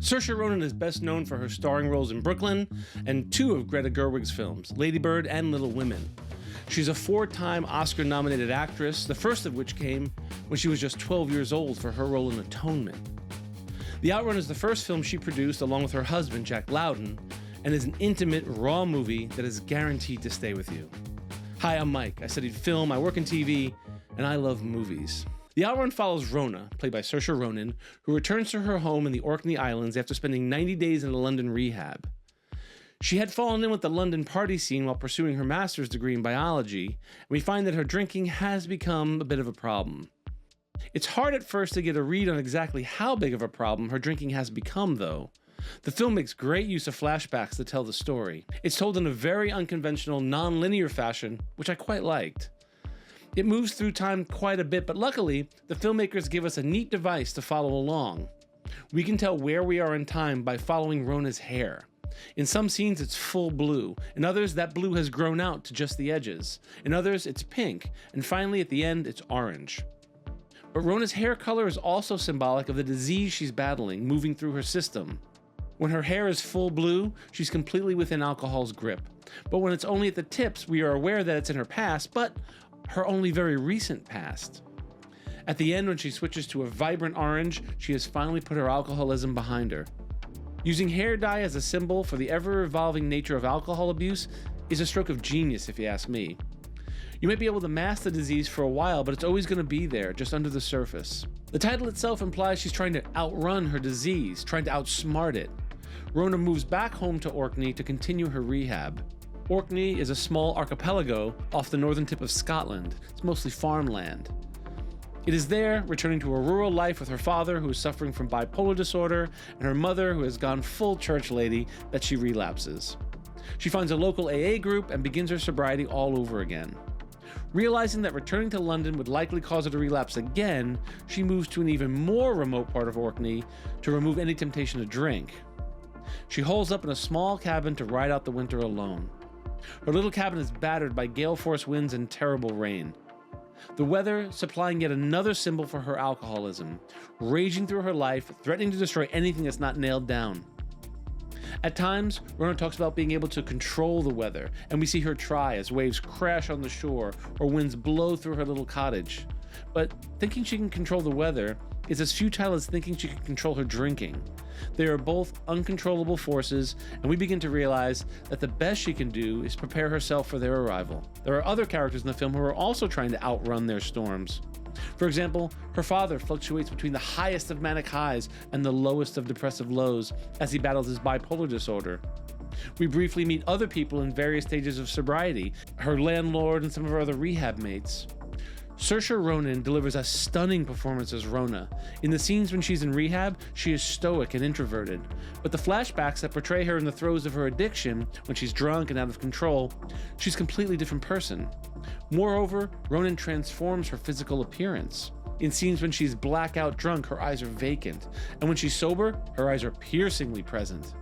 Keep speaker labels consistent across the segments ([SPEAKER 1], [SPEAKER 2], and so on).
[SPEAKER 1] Saoirse Ronan is best known for her starring roles in Brooklyn and two of Greta Gerwig's films, Lady Bird and Little Women. She's a four-time Oscar-nominated actress, the first of which came when she was just 12 years old for her role in Atonement. The Outrun is the first film she produced along with her husband, Jack Lowden, and is an intimate, raw movie that is guaranteed to stay with you. Hi, I'm Mike. I studied film, I work in TV, and I love movies. The Outrun follows Rona, played by Saoirse Ronan, who returns to her home in the Orkney Islands after spending 90 days in a London rehab. She had fallen in with the London party scene while pursuing her master's degree in biology, and we find that her drinking has become a bit of a problem. It's hard at first to get a read on exactly how big of a problem her drinking has become, though. The film makes great use of flashbacks to tell the story. It's told in a very unconventional, non-linear fashion, which I quite liked. It moves through time quite a bit, but luckily, the filmmakers give us a neat device to follow along. We can tell where we are in time by following Rona's hair. In some scenes, it's full blue. In others, that blue has grown out to just the edges. In others, it's pink. And finally, at the end, it's orange. But Rona's hair color is also symbolic of the disease she's battling, moving through her system. When her hair is full blue, she's completely within alcohol's grip. But when it's only at the tips, we are aware that it's in her past, but her only very recent past. At the end, when she switches to a vibrant orange, she has finally put her alcoholism behind her. Using hair dye as a symbol for the ever-evolving nature of alcohol abuse is a stroke of genius, if you ask me. You might be able to mask the disease for a while, but it's always going to be there, just under the surface. The title itself implies she's trying to outrun her disease, trying to outsmart it. Rona moves back home to Orkney to continue her rehab. Orkney is a small archipelago off the northern tip of Scotland. It's mostly farmland. It is there, returning to a rural life with her father, who is suffering from bipolar disorder, and her mother, who has gone full church lady, that she relapses. She finds a local AA group and begins her sobriety all over again. Realizing that returning to London would likely cause her to relapse again, she moves to an even more remote part of Orkney to remove any temptation to drink. She holes up in a small cabin to ride out the winter alone. Her little cabin is battered by gale-force winds and terrible rain. The weather supplying yet another symbol for her alcoholism, raging through her life, threatening to destroy anything that's not nailed down. At times, Rona talks about being able to control the weather, and we see her try as waves crash on the shore or winds blow through her little cottage. But thinking she can control the weather is as futile as thinking she can control her drinking. They are both uncontrollable forces, and we begin to realize that the best she can do is prepare herself for their arrival. There are other characters in the film who are also trying to outrun their storms. For example, her father fluctuates between the highest of manic highs and the lowest of depressive lows as he battles his bipolar disorder. We briefly meet other people in various stages of sobriety, her landlord and some of her other rehab mates. Saoirse Ronan delivers a stunning performance as Rona. In the scenes when she's in rehab, she is stoic and introverted. But the flashbacks that portray her in the throes of her addiction, when she's drunk and out of control, she's a completely different person. Moreover, Ronan transforms her physical appearance. In scenes when she's blackout drunk, her eyes are vacant. And when she's sober, her eyes are piercingly present.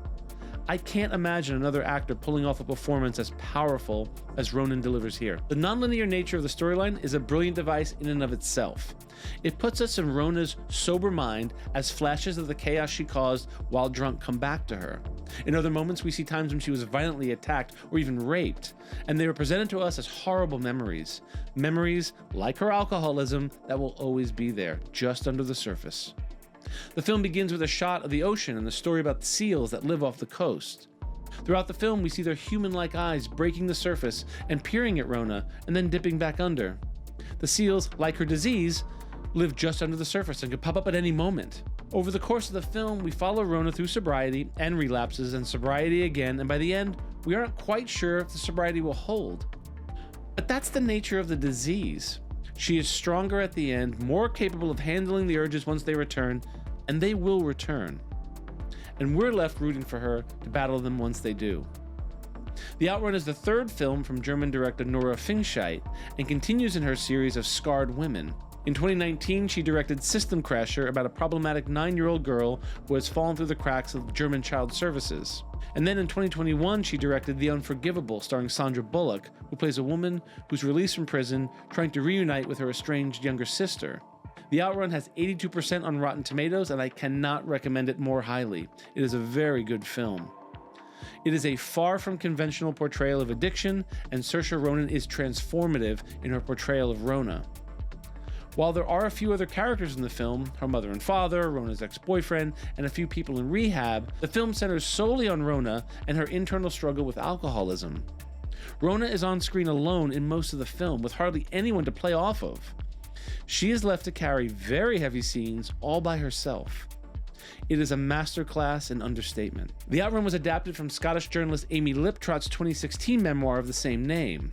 [SPEAKER 1] I can't imagine another actor pulling off a performance as powerful as Ronan delivers here. The nonlinear nature of the storyline is a brilliant device in and of itself. It puts us in Rona's sober mind as flashes of the chaos she caused while drunk come back to her. In other moments, we see times when she was violently attacked or even raped, and they are presented to us as horrible memories. Memories, like her alcoholism, that will always be there, just under the surface. The film begins with a shot of the ocean and the story about the seals that live off the coast. Throughout the film, we see their human-like eyes breaking the surface and peering at Rona, and then dipping back under. The seals, like her disease, live just under the surface and could pop up at any moment. Over the course of the film, we follow Rona through sobriety and relapses and sobriety again, and by the end, we aren't quite sure if the sobriety will hold. But that's the nature of the disease. She is stronger at the end, more capable of handling the urges once they return, and they will return. And we're left rooting for her to battle them once they do. The Outrun is the third film from German director Nora Fingschidt and continues in her series of scarred women. In 2019, she directed System Crasher, about a problematic 9-year-old girl who has fallen through the cracks of German child services. And then in 2021, she directed The Unforgivable, starring Sandra Bullock, who plays a woman who's released from prison trying to reunite with her estranged younger sister. The Outrun has 82% on Rotten Tomatoes, and I cannot recommend it more highly. It is a very good film. It is a far from conventional portrayal of addiction, and Saoirse Ronan is transformative in her portrayal of Rona. While there are a few other characters in the film, her mother and father, Rona's ex-boyfriend, and a few people in rehab, the film centers solely on Rona and her internal struggle with alcoholism. Rona is on screen alone in most of the film, with hardly anyone to play off of. She is left to carry very heavy scenes all by herself. It is a masterclass in understatement. The Outrun was adapted from Scottish journalist Amy Liptrot's 2016 memoir of the same name.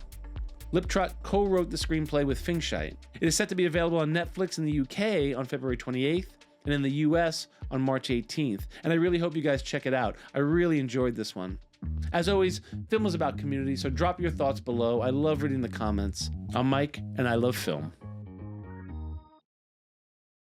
[SPEAKER 1] Liptrot co-wrote the screenplay with Fingschidt. It is set to be available on Netflix in the UK on February 28th and in the US on March 18th, and I really hope you guys check it out. I really enjoyed this one. As always, film is about community, so drop your thoughts below. I love reading the comments. I'm Mike, and I love film.